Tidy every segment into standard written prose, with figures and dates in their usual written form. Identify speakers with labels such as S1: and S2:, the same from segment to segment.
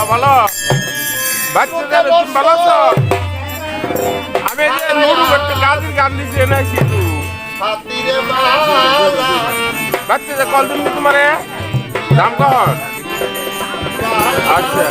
S1: ভালো বাচ্চাদের তুমি ভালো আছো? আমি নুরু একটা গাছের গান নিচে এনেছি বাচ্চাদের কল দিন তোমার দাম কখন? আচ্ছা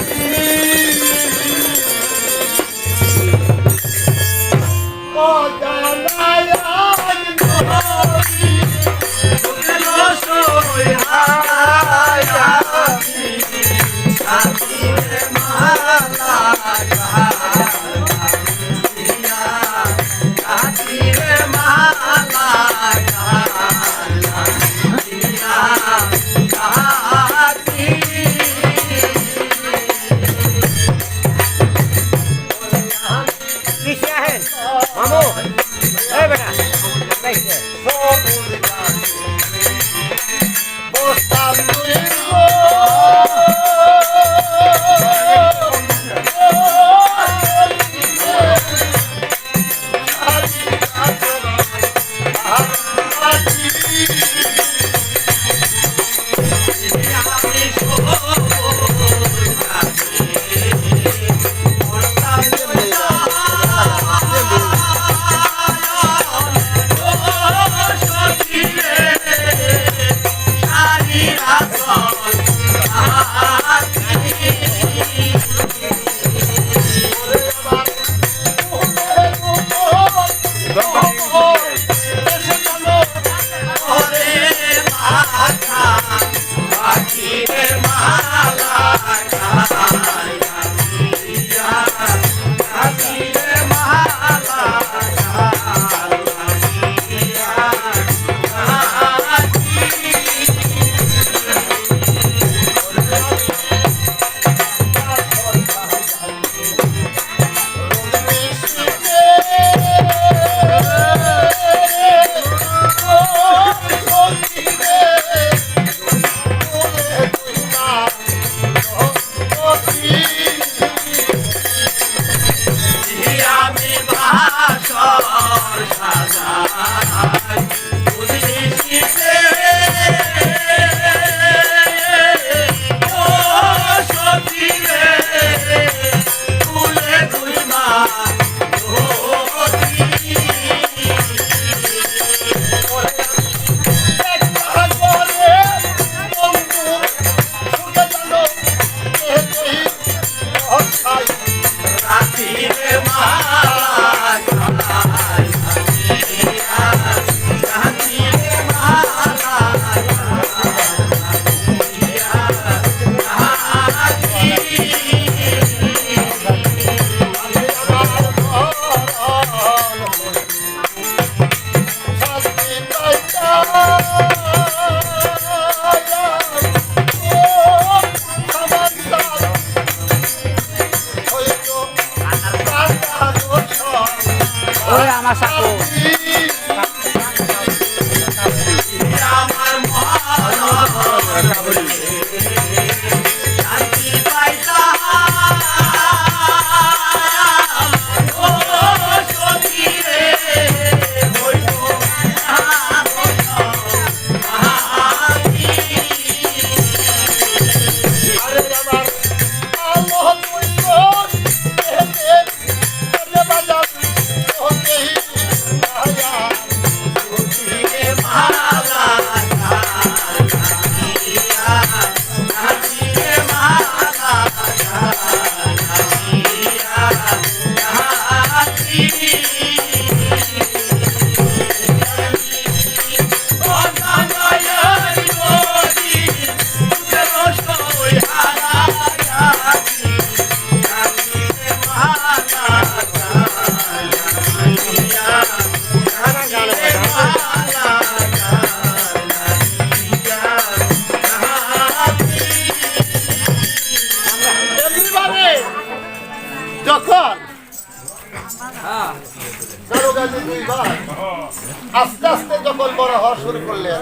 S2: আস্তে আস্তে যখন বড় হওয়া শুরু করলেন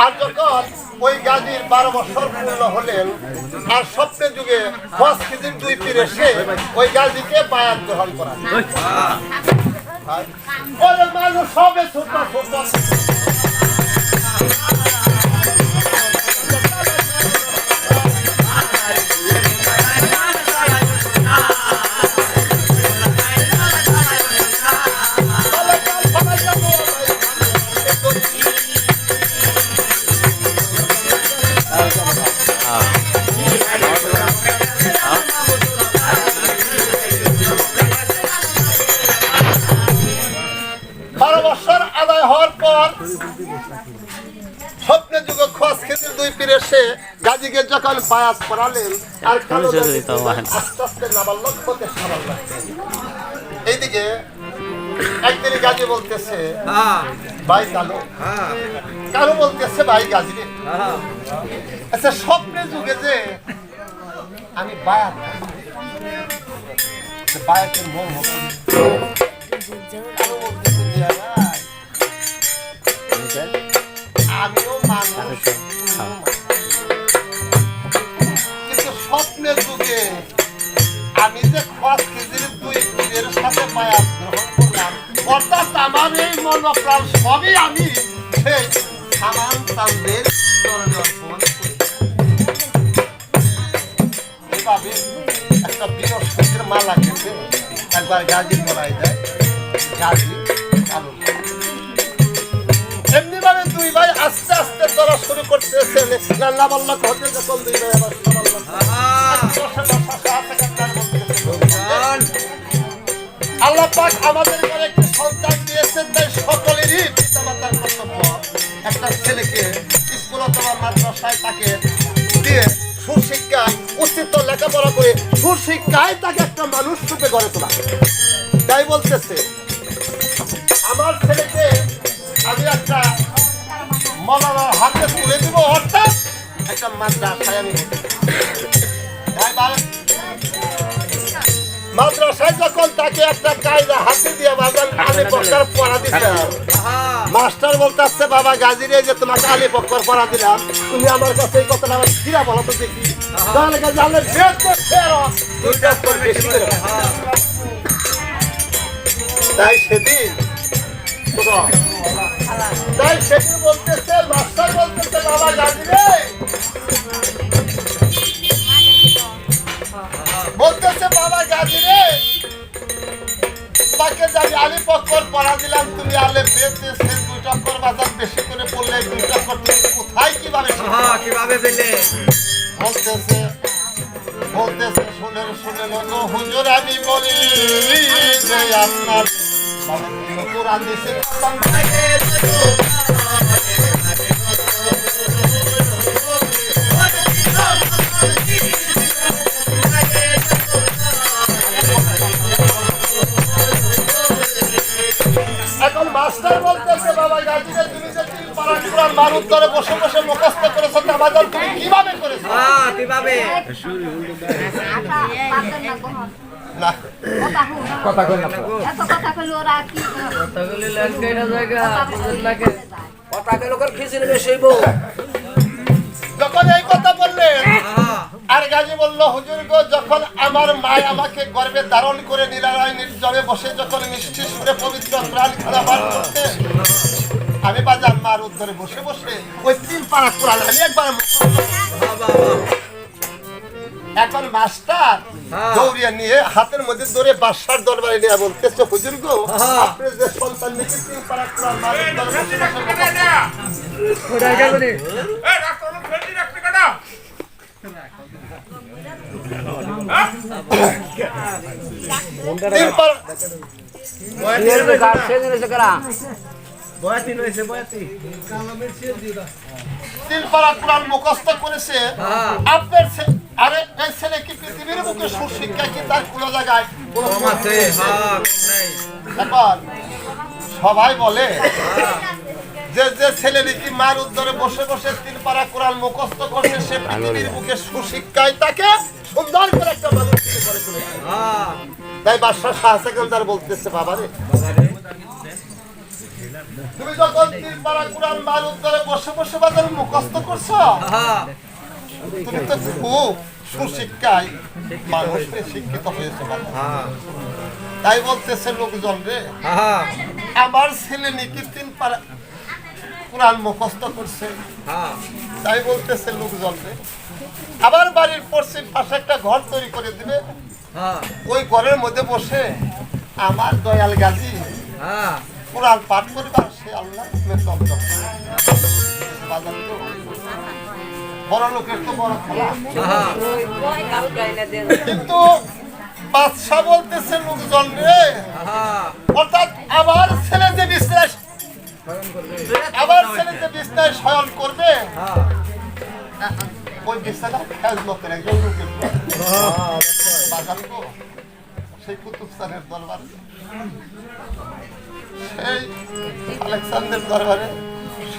S2: আর যখন ওই গাজীর 12 বছর পূর্ণ হলেন আর স্বপ্নে যুগে ফসকিদিন 2 পীর এসে ওই গাজীকে বায়াত গ্রহণ করা ওই মানুষ সবে ছোট ছোট এরপর স্বপ্নে যুগে খোয়াজ খেতির দুই পীর এসে গাজীকে যখন বায়াত করালেন আর কালো গাজী আস্তে আস্তে নাবালক হতে সাবালক। এইদিকে একদিন গাজী বলতেছে ভাই কালো, কালো বলতেছে ভাই গাজী রে, আচ্ছা স্বপ্নে যুগে যে আমি বায়াত বায়াতের মন হতো আমিও মানুষ, কিন্তু স্বপ্নের যুগে আমি যে খোয়াজ খেজির দুই পীরের সাথে বায়াত গ্রহণ করলাম, অর্থাৎ আমার এই মন প্রাণ সবই আমি সেই সামান চাঁদের চরণে অর্পণ করি। এইভাবে একটা বৃহস্পতির মালা কেটে একবার গাজী পরাই দেয়, গাজী কালো। এমনি ভাবে দুই ভাই আস্তে আস্তে ধরা শুরু করতেছে। নাবালক হতে যখন দুই ভাই আবার আল্লাহ পাক আমাদের ঘরে একটি সন্তান দিয়েছেন, তাই সকলেরই পিতামাতার কর্তব্য একটা ছেলেকে স্কুল অথবা মাদ্রাসায় তাকে দিয়ে সুশিক্ষায় উচিত লেখাপড়া করে সুশিক্ষায় তাকে একটা মানুষ রূপে গড়ে তোলা। তাই বলতেছে আমার ছেলেকে আমি একটা মৌলানার হাতে তুলে দিব, অর্থাৎ একটা মাদ্রাসায় আমি মাদ্রাসায় যখন তাকে একটা কায়দা হাতে দিয়ে বাজান আলী বক্কর পড়া দিতে, মাস্টার বলতে আসছে বাবা গাজীরে যে তোমাকে আলী বক্কর পড়া দিলাম, তুমি আমার কাছে এই কথাটা আমার কিরা বলো তো দেখি। তাহলে গাজী আল্লাহ বেদ করছে তাই সেদিন তাই সেদিন বলতেছে মাস্টার বলতেছে বাবা গাজীরে বলতেছে বাবা গাজীরে তোমাকে যাই আলী বক্কর পড়া দিলাম, তুমি আলে বেদে সে দুই টক্কর বাজার বেশি করে পড়লে দুই টক্কর তুমি কোথায় কিভাবে পেলে? বলতেছে বলতেছে শুনেন গো হুজুর আমি বলি যে আপনার কোরআন দিছে এখন মাস্টার বলতেছে বাবা গাজীরে তুমি যে তিন পারা কোরআন মারুদ ধরে বসে বসে মুখস্থ করেছো তাবাদল তুমি কিভাবে করেছো? কিভাবে না কথা কই না এত কথা কইলো ওরা কি কথা কইলে লাগেটা জায়গা লাগে কথা কইলো কর খিচিড়ি বেশি হইব। যখন এই কথা বললেন আর গাজী বলল হুজুর গো যখন আমার মা আমাকে গর্ভে ধারণ করে নিরালায় নির্জনে বসে যখন মিষ্টি সুরে পবিত্র প্রাণ খেলা বার করতে আমি বাজার মার উত্তরে বসে বসে ওই তিন পারা কোরআন আমি একবার এখন মাস্টার দৌড়িয়ে নিয়ে হাতের মধ্যে ধরে বাদশার দরবারে নিয়ে বলতেছে হুজুর গো আপনি যে সন্তান নিয়ে তিন পারা কোরআন মার উত্তরে বসে বসে ওটা কেন এই রাস্তার মধ্যে ফেলতি রাখতে কাটা তিন পারা বয়াতির বেকার সেদিন এসে করা বয়াতি নইছে বয়াতি কালামের শেষ দিদা তিন পারা কোরআন মুখস্থ করেছে আপনার আরে এই ছেলে কি পৃথিবীর বুকে সুশিক্ষা কি তার কোনো জায়গায় কম আছে? হ্যাঁ নাই। এখন সবাই বলে যে যে ছেলে নাকি মার উদ্দরে বসে বসে তিন পারা কোরআন মুখস্থ করছে সে পৃথিবীর বুকে সুশিক্ষায় তাকে সুন্দর করে একটা মানুষ করে তুলেছে। তাই বাদশা শাহ সেকেন্দার বলতেছে বাবারে তুমি যখন তিন পারা কোরআন মার উদ্দরে বসে বসে বাজার মুখস্থ করছো তুমি তো খুব সুশিক্ষায় মানুষ শিক্ষিত হয়েছে। তাই বলতেছে লোকজন রে আমার ছেলে নাকি তিন পারা কোরআন মুখস্থ করছে, তাই বলতেছে লোকজন রে আবার বাড়ির পশ্চিম পাশে একটা ঘর তৈরি করে দিবে, ওই ঘরের মধ্যে বসে আমার দয়াল গাজী কোরআন পাঠ করবে সে আল্লাহ বড় লোকের তো বড় খেলা। কিন্তু বাদশা বলতেছে লোকজন রে অর্থাৎ আমার ছেলে যে বিশ্বাস আমার ছেলে যে বিছনায় শয়ন করবে ওই বিছানা খেজমতের একজন লোকের বাজার তো সেই কুতুবস্তানের দরবারে সেই আলেকজান্ডার দরবারে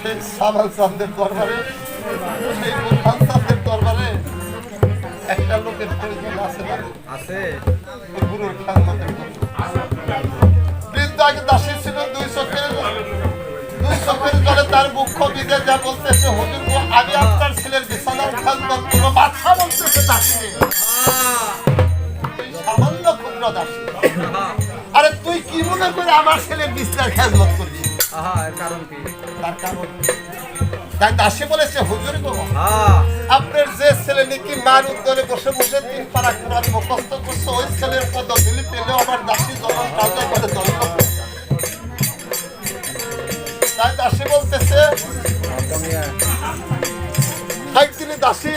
S2: সেই সামাল চাঁদের দরবারে সেই বুরহান চাঁদের দরবারে একটা লোকের প্রয়োজন আছে না
S3: আছে
S2: ওই গুরুর খেজমতের জন্য বৃদ্ধ আগে দাসী ছিল দুই চোখের জলে তার মুখ্য বিদে যা বলতেছে হুজুর গো আমি আপনার ছেলের বিছানার খেজমত করবো বাদশা বলতেছে দাসী তুই সামান্য ক্ষুদ্র দাসী আরে তুই কি মনে করে আমার ছেলের বিছানার খেজমত করবি
S3: এর কারণ কি
S2: তার কারণ তাই দাসী বলেছে হুজুর গো আপনার যে ছেলে নাকি মার উদ্দরে বসে বসে 3 পারা কোরআন মুখস্থ করছে ওই ছেলের পদধূলি পেলেও আমার দাসী জনম কাজে করে দণ্ড তাই দাসী বলতেছে একদিনে দাসী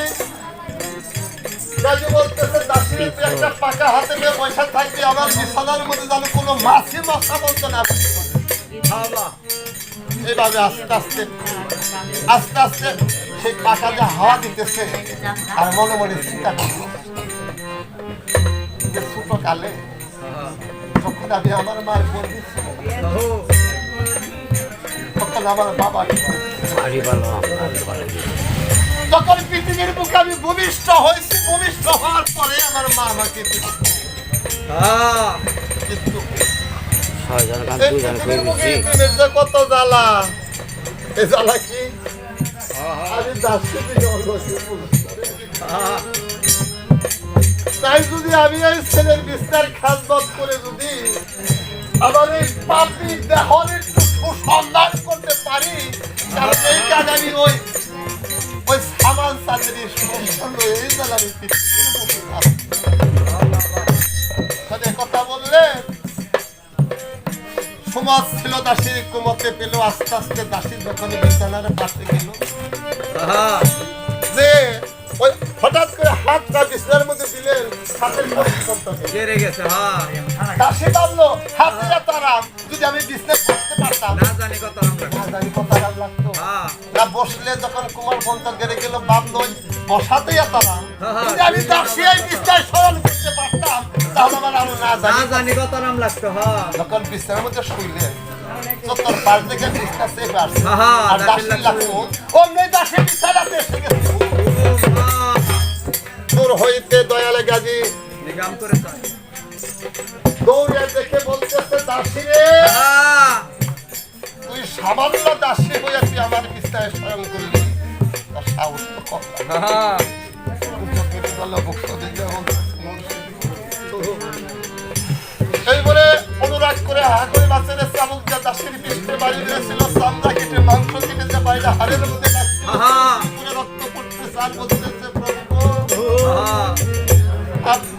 S2: বলতেছে দাসী একটা পাকা হাতে নিয়ে পয়সা থাকবে আমার বিছানার মধ্যে যেন কোনো মাছি মশা বলতো না এইভাবে আস্তে আস্তে আস্তে আস্তে সেই পাকা যে হাওয়া দিতেছে আর মনে মনে চিন্তা করছে যে ছোট কালে যখন আমি আমার মার বন্দি তখন আমার বাবা যখন পৃথিবীর বুকে আমি ভূমিষ্ঠ হয়েছি ভূমিষ্ঠ হওয়ার পরে আমার মা আমাকে কিন্তু কত জ্বালা এই জ্বালা কি আমি তাই যদি আমি এই ছেলের বিস্তার খাজমত করে যদি আমার এই পাপি দেহর একটু সুসন্ধান করতে পারি কারণ এই কাজ আমি ওই সামান চাঁদের সম্পন্ন এই জ্বালা আমি কথা বললে সমাজ ছিল দাসীর কুমতে পেল আস্তে আস্তে দাসী যখন বিছানার পাশে গেল যে ওই হঠাৎ করে হাতটা বিছানার মধ্যে দিলেন হাতের দাসী ভাবলো হাতে এত আরাম যদি আমি বিছানায় বসতে পারতাম না জানি কত আরাম লাগতো না বসলে যখন কুমার পন্ত গেড়ে গেল ভাবলো বসাতেই এত আরাম যদি আমি দাসী এই বিছানায় শয়ন করতে পারতাম তাহলে আমার আরো না জানি কত আরাম লাগতো যখন বিছানার মধ্যে শুইলেন তোর পাশ থেকে বিছানা চেপে আসছে আর দাসী লাগতো অমনি দাসী বিছানাতে এসে গেছে দূর হইতে দয়ালে গাজী
S3: নিগাম করে
S2: দৌড়ে দেখে বলতেছে দাসী রে তুই সামান্য দাসী হয়ে তুই আমার বিছানায় শয়ন করলি তার সাহস তো কম এই বলে অনুরাগ করে হাগরে বাঁচের চামচ যা দাসীর পিঠে বাড়ি দিয়েছিল চামড়া কেটে মাংস কেটে যে বাইরে হাড়ের মধ্যে লাগছিল রক্ত পড়তে চার বলতেছে প্রভু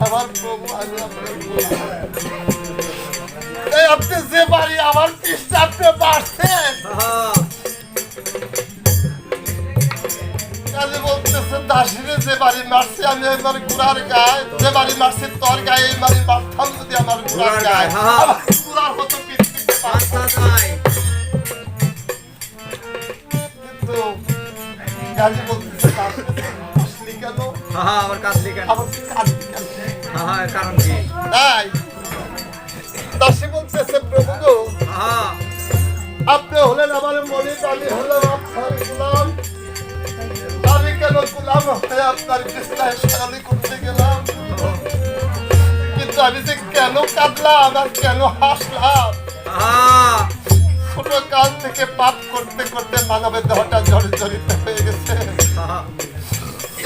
S2: আমার প্রভু আমি আপনার এই আপনি যে বাড়ি আমার পিঠটা আপনি বাড়ছেন বলতেছে দাসীরে যে বাড়ি মারছি আমি আমার গুড়ার গায়ে যে বাড়ি মারছি তোর গায়ে এই বাড়ি মারতাম যদি আমার গুড়ার গায়ে গুড়ার মতো পৃথিবীতে কিন্তু গালি বলতেছে আসলি কেন
S3: আমার কাঁদলি কেন
S2: আমার কাঁদলি কেন
S3: কারণ কি
S2: তাই দাসী বলতেছে প্রভু গো আপনি হলেন আমার মনিব আমি হলাম আপনার গোলাম আমি কেন গোলাম হয়ে আপনার বিছানায় শয়ন করতে গেলাম কিন্তু আমি যে কেন কাঁদলাম আর কেন হাসলাম ছোট কাল থেকে পাপ করতে করতে মানবের দেহটা জর্জরিত হয়ে গেছে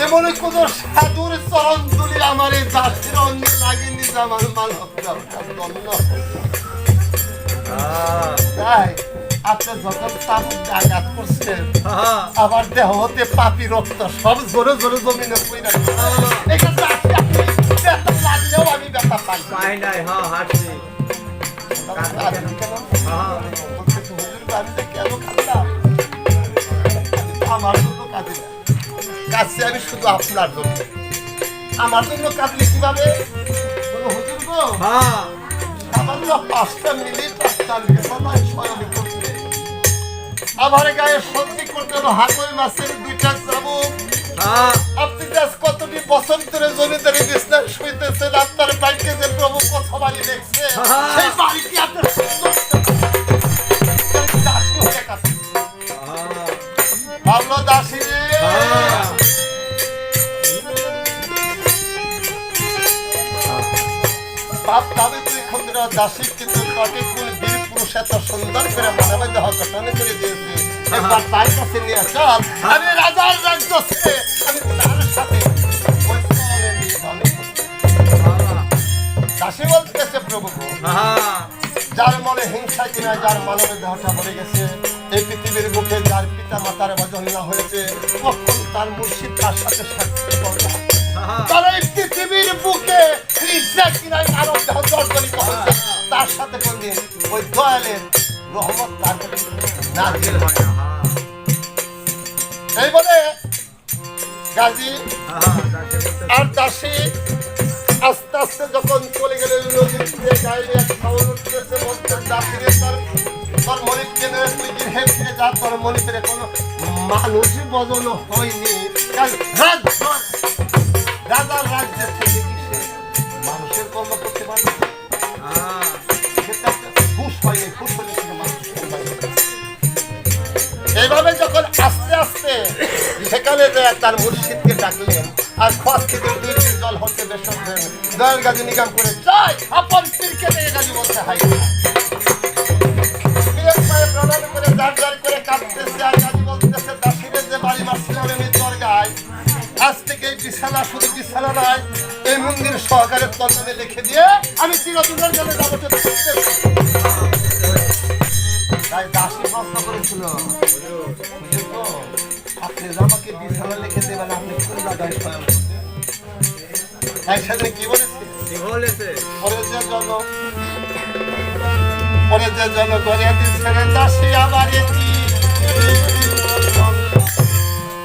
S2: এমন কোন সাধুর চরণ তুলি আমার এই দাসীর অন্য লাগেনি যে আমার মানব দেহটা দণ্ড তাই আপনি যখন তাবুকে আঘাত করছেন আমার দেহ হতে পাপি রক্ত সব জোরে জোরে জমিনে পড়ে আছে এখানে আপনি ব্যথা লাগলেও আমি ব্যথা পাই
S3: নাই হাসি
S2: কেন খাচ্লাম আমার জন্য কাঁদি না কাছে আমি শুধু আপনার জন্য আমার জন্য কাঁদলে কিভাবে হুজুর গো সামান্য 5টা মিনিট আপনার বিছানায় শয়ন করতে আমার গায়ে সত্যি করতে হবে হাকই মাছের দুইটা চাবুক।
S3: হ্যাঁ
S2: আপনি আজ কতটি বছর ধরে জমিদারি বিছনায় শুইতেছেন, আপনার বাড়িতে যে প্রভু কত বাড়ি দেখছে, সেই বাড়িটি আপনার দাসী হয়ে গেছে। ভাবলো দাসী রে, বাপ ভাবে তুই ক্ষুদ্র দাসী, কিন্তু তাকে কোন বীর পুরুষ এত সুন্দর করে মানাবে দেহ গঠন করে দিয়েছে। একবার তার কাছে নিয়ে চল, আমি রাজার রাজ্য ছেড়ে আমি তার সাথে দাসী বলতেছে প্রভু, যার মনে হিংসা কিনা, যার মানবের দেহটা মরে গেছে, এই পৃথিবীর মুখে যার পিতা মাতার বদল না হয়েছে, কখন তার মুর্শিদ তার সাথে সাক্ষী করবে। তার এই পৃথিবীর বুকে হিংসা কিনা আরো দেহ জর্জরিত হয়েছে, তার সাথে কোনদিন ওই দয়ালের রহমত তার নাজিল হয় না। এই বলে গাজী আর দাসী আস্তে আস্তে যখন চলে গেলেন নদীতে, গায়ে এক খাওয়ার উঠতেছে, বলছেন দাসীরে তোর মনিক কেনে তুই গৃহে ফিরে যা, তোর মনিকের কোনো মানুষ বদল হয়নি। রাজার রাজ্যে থেকে কি সে মানুষের কর্ম করতে পারবে? খুশ হয়নি, খুশ হলে কিন্তু মানুষ। এইভাবে যখন আস্তে আস্তে সেখানে তার মুর্শিদকে ডাকলেন, আর খোঁজ থেকে দুইটি জল হতে বেশ দয়াল গাজী নিগাম করে চাই আপন পীরকে নিয়ে গাজী বলতে হয় প্রণাম করে জার জার করে কাঁদতেছে। আর গাজী বলতেছে, দাসীদের যে বাড়ি মারছিলাম আমি তোর গায়ে, আজ থেকে এই বিছানা শুধু বিছানা নয়, এই মন্দির সহকারে তোর নামে লিখে দিয়ে আমি চিরদিনের জন্য যাবতীয় করতেছি। তাই দাসী প্রশ্ন করেছিল, আপনি আমাকে বিছানা লিখে দেবেন, আপনি কোন জায়গায় স্বয়ং তাই সামনে কি বলেছে? পরে যে জন করে দিচ্ছে দাসী আমার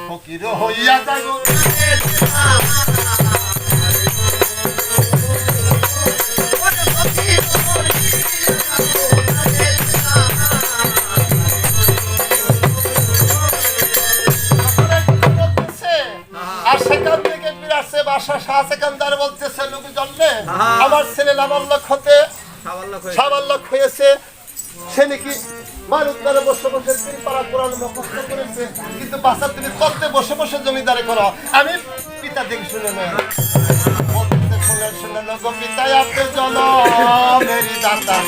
S2: ফকির হইয়া যাই আমার ছেলে লামাল্লক হতে সাবাল্লক হয়েছে, সে নাকি মারুদ্দারে বসে বসে পাড়া কোরআন মুখস্থ করেছে, কিন্তু বাচ্চা তুমি তত্ত্বে বসে বসে জমিদারে করো, আমি পিতা দেখে শুনে নেই। শুনে গো পিতাই আপনি জনমেরি দাতা,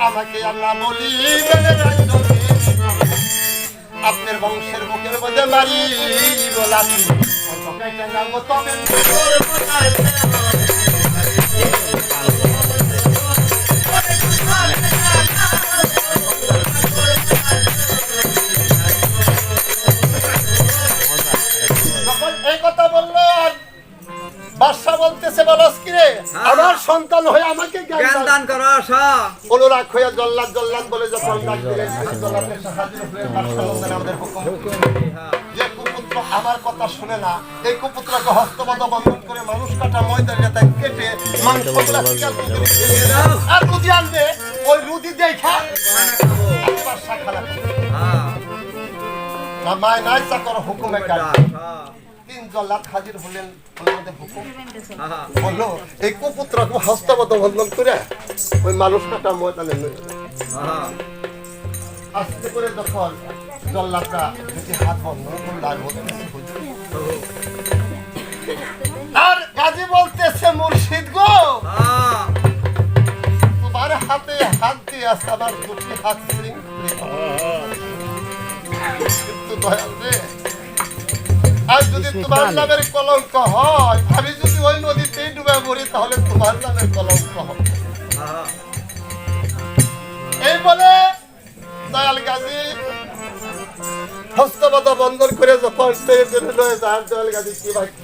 S2: আমাকে আল্লাহ বলি আপনার বংশের বুকের মধ্যে মারি বলা এই কথা বললো। আর বাদশা বলতেছে, বলস কিরে আমার সন্তান হয়ে আমাকে জ্ঞান দান করো। অনুরাগ হয়ে জল্লাদ জল্লাদ বলে যখন ডাক দিলেন, জল্লাদের হাজির হয়ে বাদশা বললেন, আমাদের হুকুম যে কুপুত্র আমার কথা শুনে না, এই কুপুত্রকে হস্তবদ্ধ বন্ধন করে মানুষ কাটা ময়দানে তাই কেটে মাংসগুলা আর রুদি আনবে, ওই রুদি দেখা বাদশা খারাপ না মায় নাই চাকর হুকুমে কাজ। তিন জল্লাদ হাজির হলেন, বললো এই কুপুত্রকে হস্তবদ্ধ বন্ধন করে ওই মানুষ কাটা ময়দানে আস্তে করে যখন জল্লাদটা যদি হাত বন্ধন আর গাজী বলতেছে, মুর্শিদ গো তোমার হাতে হাত দিয়ে আসছে, আমার দুটি হাত কিন্তু দয়াল রে, আর যদি তোমার নামের কলঙ্ক হয়, আমি যদি ওই নদীতেই ডুবে মরি তাহলে তোমার নামের কলঙ্ক হবে। এই বলে দয়াল গাজী হস্তবদ্ধ বন্ধন করে যখন দয়াল গাজী কি বাক্য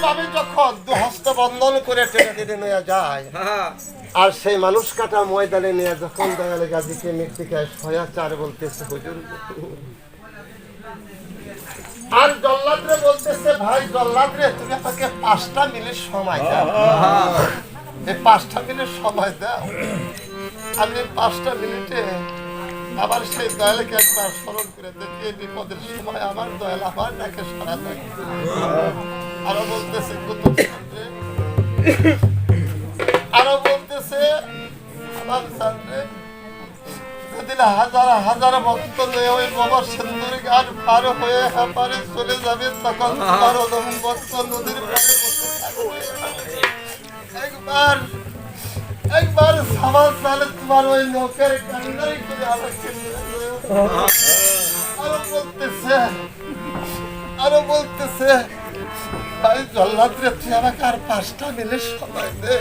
S2: এইভাবে যখন দুহস্ত বন্ধন করে টেনে টেনে নেওয়া যায়,
S3: হ্যাঁ
S2: আর সেই মানুষ কাটা ময়দানে নিয়ে যখন দয়ালে গাজীকে মৃত্তিকায় সয়াচার বলতেছে হুজুর, আর জল্লাদরে বলতেছে ভাই জল্লাদরে তুমি আমাকে 5টা মিনিট সময় দাও, এই 5টা মিনিট সময় দাও, আমি 5টা মিনিটে আবার সেই দয়ালকে একবার স্মরণ করে দেখি এই বিপদের সময় আমার দয়াল আমার নাকে সারা দেয়। আরো বলতেছে কুতুব সামনে, আরো বলতেছে আমার সামনে যেদিন হাজার হাজার ভক্ত নিয়ে ওই বাবার সুন্দর গান পার হয়ে পারে চলে যাবে তখন তোমার ওরকম ভক্ত নদীর পাড়ে বসে থাকবে। একবার একবার সামাল চালে তোমার ওই নৌকের কান্নারি করে আমাকে আরো বলতেছে ভাই জল্লাদরে তুই আমাকে আর 5টা মিনিট সময় দে।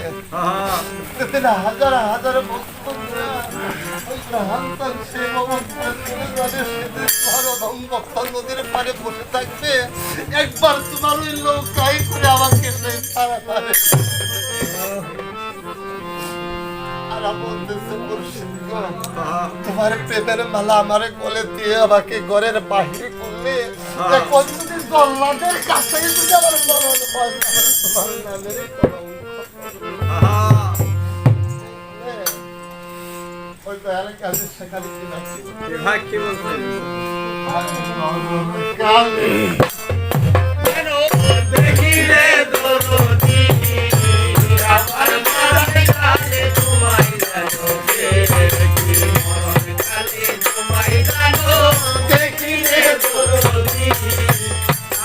S2: হাজার হাজার ভক্ত নদীর পাড়ে বসে থাকবে, একবার তোমার ওই নৌকাই করে আমাকে তোমার প্রেমের মালা আমার গলে দিয়ে আমাকে ঘরের বাহিরে করলে জল্লাদের কাছে তোমার নামের ওই দয়ালের কাছে সেখানে কি লাগছে
S3: ভাই কি বলছেন? দেখিলে দরদি আমার মারাই গালে তোমায় জানো, দেখি মরণ গালে তোমায় জানো, দেখিলে দরদি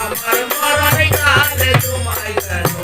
S3: আমার মারাই গালে তোমায় জানো।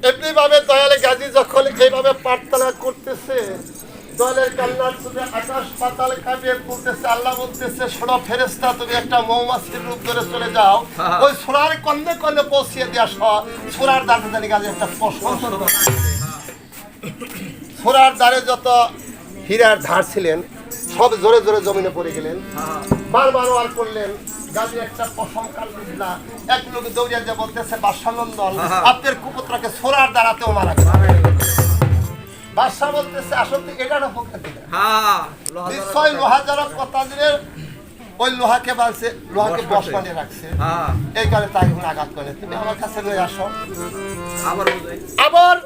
S2: এমনিভাবে দয়ালে গাজী যখন এইভাবে প্রার্থনা করতেছে, দয়ালের কান্নার শুনে আকাশ পাতাল কাঁপিয়ে পড়তেছে। আল্লাহ বলতেছে শোনো ফেরেশতা, তুমি একটা মৌমাছির রূপ ধরে চলে যাও, ওই সোনার কন্দে কন্দে পৌঁছিয়ে দিয়ে আস। সোনার দ্বারে জানি গাজী একটা প্রশ্ন, সোনার দ্বারে যত হীরার ধার ছিলেন সব জোরে জোরে জমিনে পড়ে গেলেন। বারবার ওয়ার করলেন, গাজী একটা পশম কাল দিলা। এক লোক দৌড়িয়ে যে বলতেছে বাদশানন্দন, আপনার কুপুত্রকে সোনার দ্বারাতেও মারা গেল। বাদশাহ বলতেছে আসলে এটা না ফোকা দিলে নিশ্চয় লোহা যারা কথা দিলেন ওই লোহাকে বাঁধছে, লোহাকে বশ বানিয়ে রাখছে, এই কারণে তাই আঘাত করে। তুমি আমার কাছে নিয়ে আসো। আবার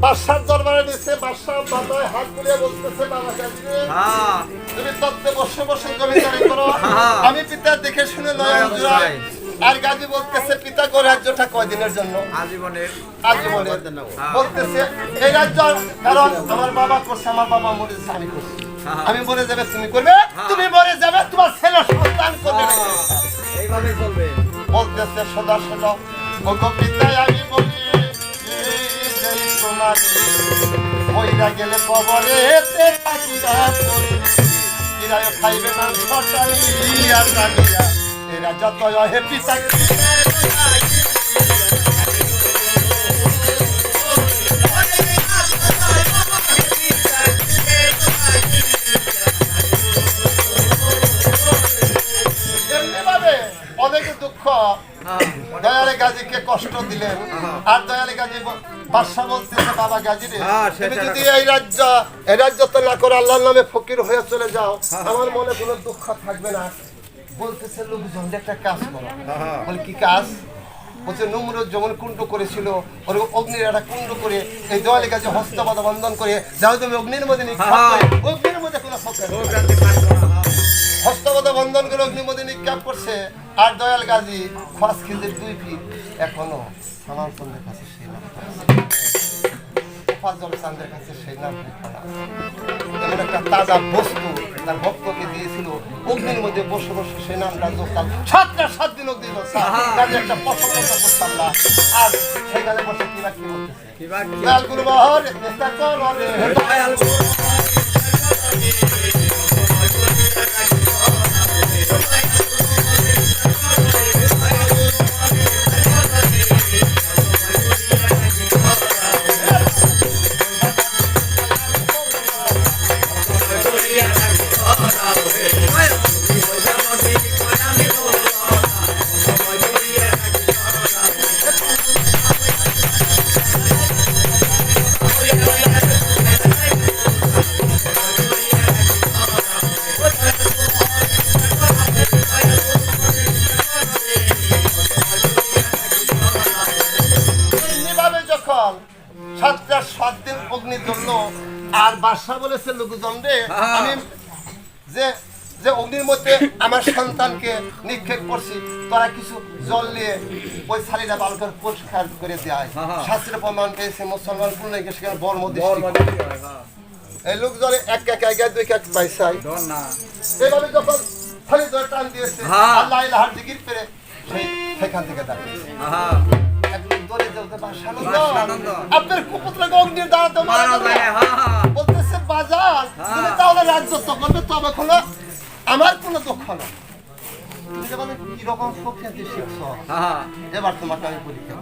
S2: বাদশার দরবারে নিচ্ছে, বাদশাহ মাথায় হাত বুলিয়ে বলতেছে বাবা গাজী, তুমি তত্ত্বে বসে বসে জমিদারি করো, আমি পিতা দেখে শুনে নয়ন জুড়াই। আর গাজী বলতেছে পিতা গো রাজ্যটা কয়দিনের জন্য? আজীবনের। আজীবনের বলতেছে এই রাজ্য, কারণ আমার বাবা করছে, আমার বাবা মরে যাচ্ছে, আমি করছি, আমি মরে যাবে তুমি করবে, তুমি মরে যাবে তোমার ছেলে সন্তান করবে,
S3: এইভাবে চলবে।
S2: বলতেছে সদা শোনো ও কবিতায় আমি বলি তোমার ওইরা গেলে কবরে থাকিরা পড়ি এরা খাইবে না সটালিয়া টালিয়া এরা যত হেপি থাকে অনেকে দুঃখ দয়ালে গাজীকে কষ্ট দিলেন আর দয়ালে গাজী বাদশা বলতেছে বাবা গাজী রে তুমি যদি এই রাজ্য তো না করে আল্লাহর নামে ফকির হয়ে চলে যাও আমার মনে কোনো দুঃখ থাকবে না বলতেছে লোকজন একটা কাজ করো বলে কি কাজ বলছে নমরুদ যেমন কুণ্ড করেছিল ওর অগ্নির একটা কুণ্ড করে এই দয়ালে গাজী হস্তপাদ বন্ধন করে যাও তুমি অগ্নির মধ্যে অগ্নির মধ্যে কোনো হস্তপাদ বন্ধন করে অগ্নির মধ্যে নিক্ষেপ করছে আর দয়াল গাজী খরচ খেলতে 2 ফিট এখনো সালাম চন্দ্রের কাছে সেই নাম ফাজল চাঁদের কাছে সেই নাম এমন একটা তাজা বস্তু তার ভক্তকে দিয়েছিল অগ্নির মধ্যে বসে বসে সেই নামটা যোগতাম 7 দিন অগ্নি কাজে একটা পছন্দ করতাম না আর সেখানে বসে কি বলতেছে দয়াল গুরু বহর দয়াল গুরু আর বাদশা বলেছে লোকজন রে আমি যে অগ্নির মধ্যে আমার সন্তানকে নিক্ষেপ করছি তোরা কিছু জল নিয়ে ওই শালিটা ভালো করে পরিষ্কার করে দেয় শাস্ত্রের প্রমাণ পেয়েছে মুসলমান পূর্ণ সেখানে বর মধ্যে এই লোকজনে এক এক 2 এক পাইছাই এইভাবে যখন খালি ধরে টান দিয়েছে আল্লাহ ইলাহা জিকির করে সেখান থেকে দাঁড়িয়ে আপনার কুপুত্রকে অগ্নির দ্বারা বলতেছে বাজার তুমি তাহলে রাজ্য তো করবে তবে কোনো আমার কোনো দুঃখ না কিরকম এবার তোমাকে আমি পরীক্ষা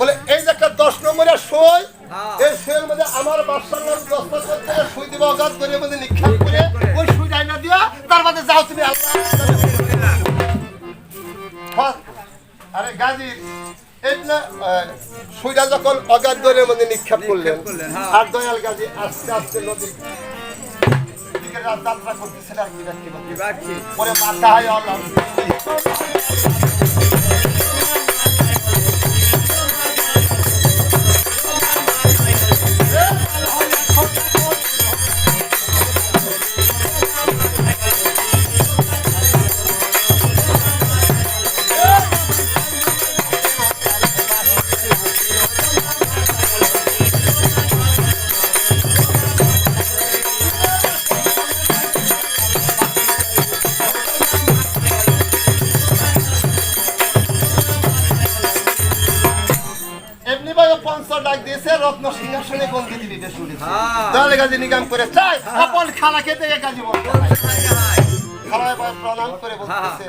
S2: বলে এই যে একটা 10 নম্বরের সই এই সইয়ের মধ্যে আমার বাদশার নাম দস্তখত করতে সই দিব অগাধ করে মধ্যে নিক্ষেপ করে ওই সই ডাইনা দিয়া তার মধ্যে যাও তুমি আল্লাহ আরে গাজী সুইটা যখন অগাধ দরের মধ্যে নিক্ষেপ করলেন আর দয়াল গাজী আস্তে আস্তে নদীর দিকে যাত্রা করতেছিল আর কি পরে মাথা হয় রত্ন সিংহাসনে গঙ্গি দিতে শুনেছি দয়াল গাজী নিগাম করে চাই আপন খালাকে দেখে গাজী খালায় প্রণাম করে বলতেছে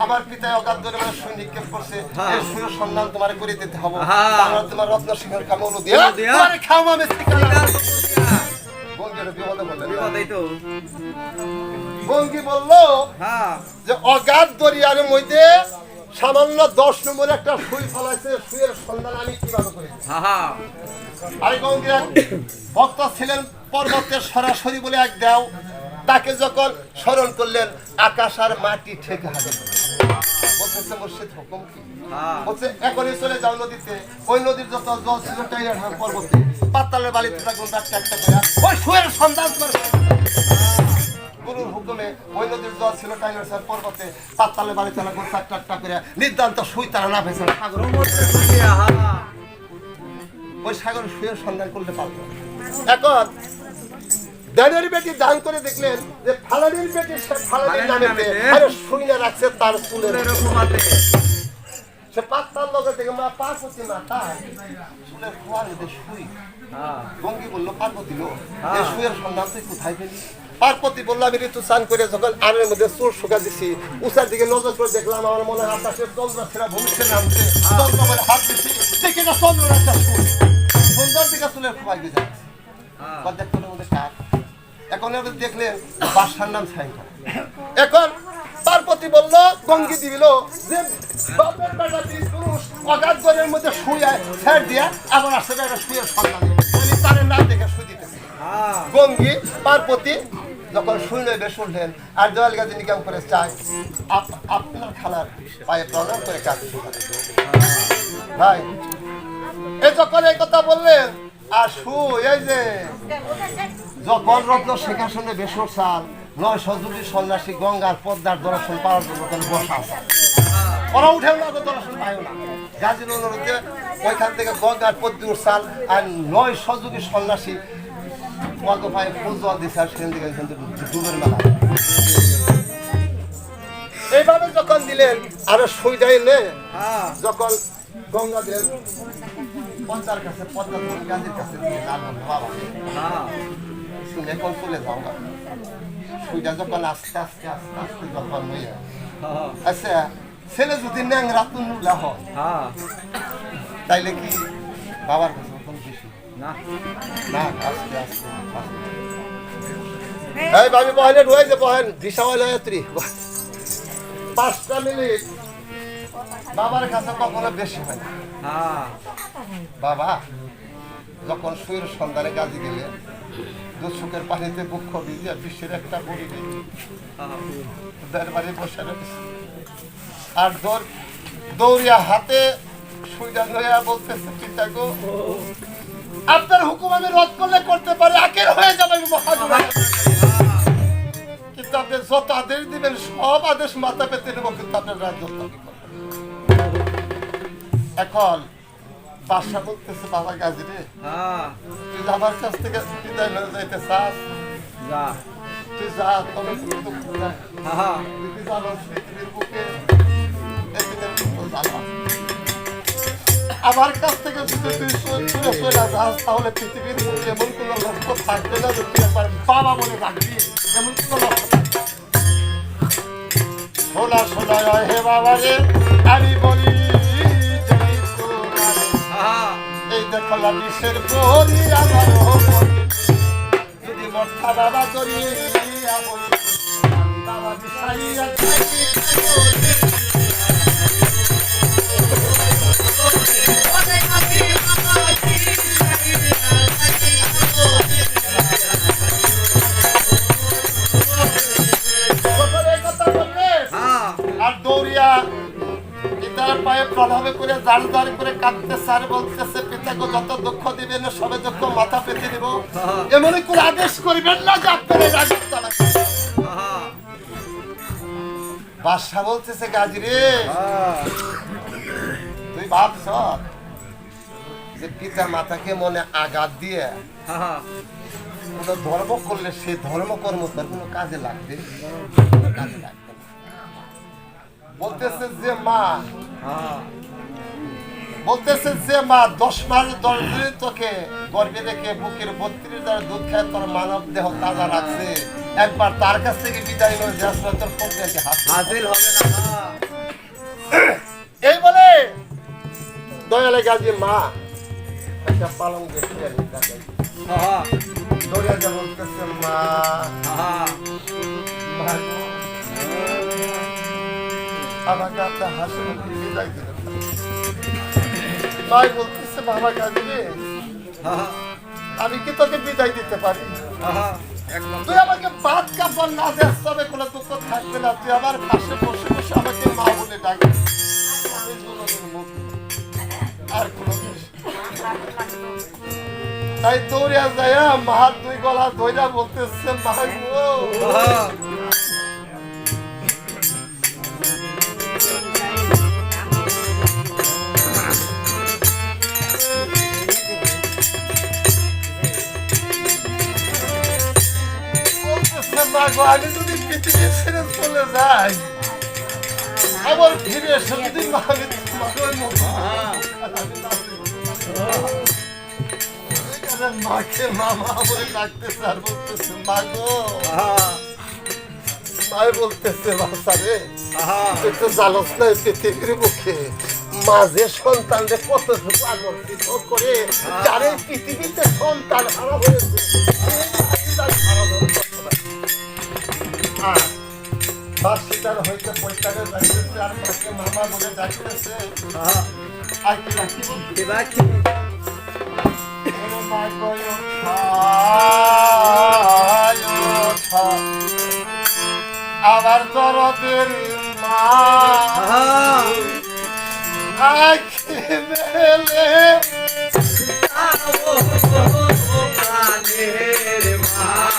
S2: আমার পিতায় অগাধ ধরে মানে সই নিক্ষেপ করছে এর সুর সন্ধান তোমার করে দিতে হবে আমরা তোমার রত্ন সিংহের কামল দিয়ে তোমার খাওয়া মিষ্টি গঙ্গি বললো যে অগাধ দরিয়ার মধ্যে সামান্য 10 নম্বর একটা সুই ফলাইছে সুইয়ের সন্ধান আমি কিভাবে করি আরে গঙ্গিরা ভক্ত ছিলেন পর্বতের সরাসরি বলে এক দেও তাকে যখন স্মরণ করলেন আকাশ আর মাটি ঠেকে হাজির বলতেছে মুর্শিদ হুকুম কি বলছে এখনই চলে যাও নদীতে ওই নদীর যত জল ছিল টাইগার পর্বতে পাতালের বালিতে থাকুন একটা একটা করে ওই সুইয়ের সন্ধান তোমার গুরুর হুকুমে ওই নদীর জল ছিল টাইগার পর্বতে পাতালের বালিতে থাকুন একটা করে নির্দান্ত সুই তারা না ভেসে সাগর ওই সাগর সুইয়ের সন্ধান করতে পারত এখন দানের বেটি দান করে দেখলেন যে ফালানির বেটি ফালানির নামেতে আরে শুইনা রাখছে তার চুলের সে পাত্তার লগে দেখে মা পার্বতী মা তাই চুলের খোয়ার মধ্যে শুই গঙ্গি বললো পার্বতী লো এই শুয়ের সন্ধান তুই কোথায় পেলি? পার্বতী বললো আমি ঋতু স্নান করে যখন আনের মধ্যে চুল শুকা দিছি উষার দিকে নজর করে দেখলাম আমার মনে হয় আকাশের চন্দ্র ছেড়া ভূমিষ্ঠে নামছে চন্দ্র বলে হাত দিচ্ছি দেখে না চন্দ্র একটা শুই সুন্দর দিকে চুলের খোয়াই গিয়ে যাচ্ছে দেখতে মধ্যে কাক এখন দেখলেন বাসার নাম সাইন এখন পার্বতী বলল গঙ্গি দিল যে বাপের বেটা তিন পুরুষ অগাধ গরের মধ্যে শুয়ে ছেড় দিয়া আবার আসলে একটা শুয়ের সন্ধান আমি তার নাম দেখে শুয়ে দিতেছি গঙ্গি পার্বতী যখন শুনলে বেশ উঠলেন আর দয়াল গাজী নিকাম করে চায় আপনার খালার পায়ে প্রণাম করে কাছে ভাই এ যখন এই কথা বললেন আর এই যে যখন রত্ন শেখাশনে বেসর সাল 900 যুগী সন্ন্যাসী গঙ্গার পদ্মার দর্শন পাওয়ার জন্য বসা আছে ওরা উঠেও না দর্শন পাইও না গাজীর অনুরোধে ওইখান থেকে গঙ্গার পদ্মুর সাল আর 900 যুগী সন্ন্যাসী ওয়াকে পায়ে ফুল জল দিচ্ছে আর সেখান থেকে ডুবের মেলা এইভাবে যখন দিলেন আরো সুইডাই নে যখন গঙ্গা দিলেন পদ্মার কাছে পদ্মা গাজীর কাছে বাবা এখন চলে যাও না সুইটা যখন আস্তে আস্তে আস্তে আস্তে যখন হইয়া আচ্ছা ছেলে যদি ন্যাংরা তুলা হয় তাইলে কি বাবার কাছে বেশি না না আস্তে আস্তে এই ভাবি বহেন রয়েছে বহেন দিশাওয়ালা যাত্রী 5টা মিনিট বাবার কাছে কখনো বেশি হয় না বাবা যখন সুয়ের সন্ধানে গাজী গেলে দুঃখের পানিতে বুক ভিজিয়া বিশ্বের একটা বড়ি দরবারে বসে রয়েছে আর দৌড়িয়া হাতে সুইডা লইয়া বলতেছে পিতা গো আপনার হুকুম আমি রদ করলে করতে পারি আকের হয়ে যাবে কিন্তু আপনি যত আদেশ দিবেন সব আদেশ মাথা পেতে নেব কিন্তু আপনার রাজ্য এখন বাদশা বলতেছে বাবা গাজী রে তুই আমার কাছ থেকে বিদায় হয়ে যাইতে চাস তুই যা তবে কিন্তু পৃথিবীর বুকে আমার কাছ থেকে যদি তুই চলে যাস তাহলে পৃথিবীর বুকে এমন কোন লক্ষ্য থাকবে না যে তুই একবার বাবা বলে রাখবি এমন কোন লক্ষ্য শোনা শোনা হে বাবা রে আমি বলি এই দেখলা বিশ্বের বলি আমার যদি মর্থা বাবা করি বাবা বিশাইয়া আর দৌড়িয়া পিতার পায়ে প্রভাবে করে জাল জাল করে কাঁদতে স্যার বলতেছে পিতাকে যত দুঃখ দিবেন সবে দুঃখ মাথা পেতে দিব এমনই করে আদেশ করবেন না যে আপনারা রাজত্ব চালাচ্ছেন বাদশা বলতেছে গাজী রে তুই ভাবছ যে পিতার মাথাকে মনে আঘাত দিয়ে কোনো ধর্ম করলে সে ধর্মকর্ম তার কোনো কাজে লাগবে কাজে লাগবে বলতেছে যে মা 10 মাস 10 দিন তোকে গর্ভে রেখে বুকের 32 দ্বারা দুধ খায় তোর মানব দেহ তাজা রাখছে একবার তার কাছ থেকে বিদায় নিয়ে যাস না তোর পক্ষে হাসিল হবে না এই বলে দয়ালে গাজী মা একটা পালং দেখতে দৌড়িয়া যা বলতেছে মা আমাকে আপনার হাসি মুখে বিদায় দিলেন ভাই বলতেছে বাবা গাজী রে আমি কি তোকে বিদায় দিতে পারি তুই আমাকে বাদ কাপড় না দেস তবে কোনো দুঃখ থাকবে না তুই আমার পাশে বসে বসে আমাকে মা বলে ডাকি আর কোনো তাই দৌড়িয়া যায় মাহার 2 গলা ধইরা বলতেছে মা গো গো আমি যদি পৃথিবী ছেড়ে চলে যাই আবার ফিরে এসে যদি আমি তোমাকে মাকে মামা বলে ডাকতেছে আর বলতেছে মা গো মাই বলতেছে বাচ্চা রে তুই তো জানোস না পৃথিবীর মুখে মা যে সন্তানরে কতটুকু আদর্শিত করে যার এই পৃথিবীতে সন্তান হারা হয়েছে বার্ষিকার হইতে পৈতারে যাইতেছে আর মাকে মামা বলে ডাকতেছে আর কি রাখি আবার দরদের মা আখি মেলে
S3: প্রাণের মা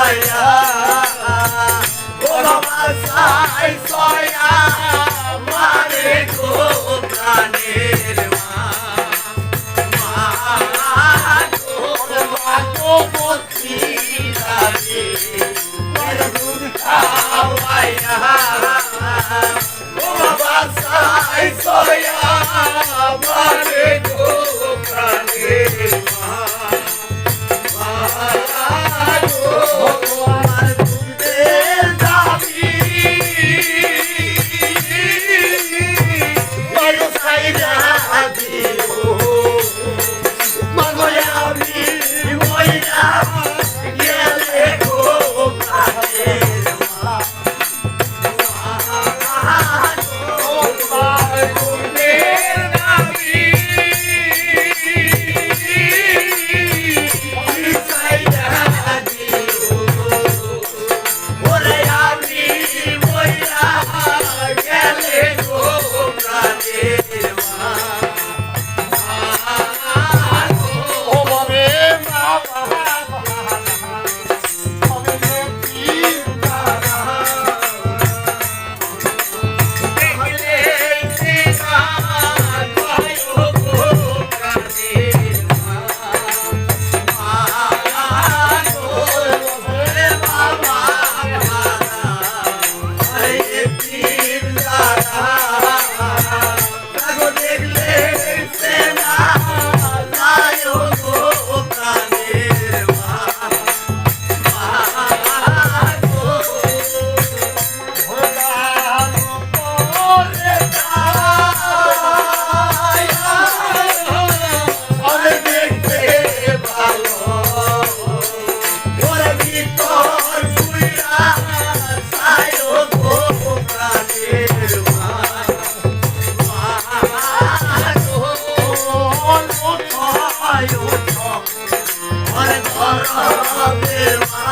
S3: মায়া ও বাবা সাই সয়া মারে গো প্রাণের মা মা গো বতি লাগে দুধ খাওয়াইয়া ও বাবা সাই সয়া মারে গো প্রাণের মা তোমার দুধের দাবি মাগো সাইরা দিও মাগো আমি মইরা গেলে গো প্রাণের মা তোমার দুধের দাবি সাইরা দিও ওরে আমি মইরা গেলে গো প্রাণের মা
S2: ও বাবা আমি পীর দাদা
S3: দেখলে দেখা কয় গো প্রাণের মা ওরে বাবা আরে পীর দাদা কাগো দেখলে সেনা যায় গো প্রাণের মা অনেক দেখতে ভালো ওরে ভিতর পুইরা সায়ো গো প্রাণের মা ওরে ধরবে মা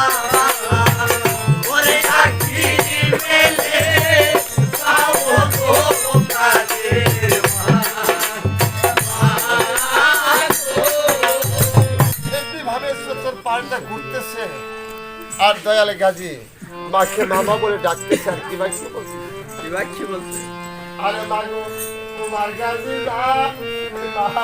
S3: ওরে আখি মেলে সাও গো প্রাণের মা
S2: এমনি ভাবে তোর পাড়টা ঘুরতেছে আর দয়ালে গাজী মাকে মামা বলে ডাকতেছে আর কি ভাই কি বলছে
S3: কি বলছে
S2: আরে মাগো তোমার গাজী না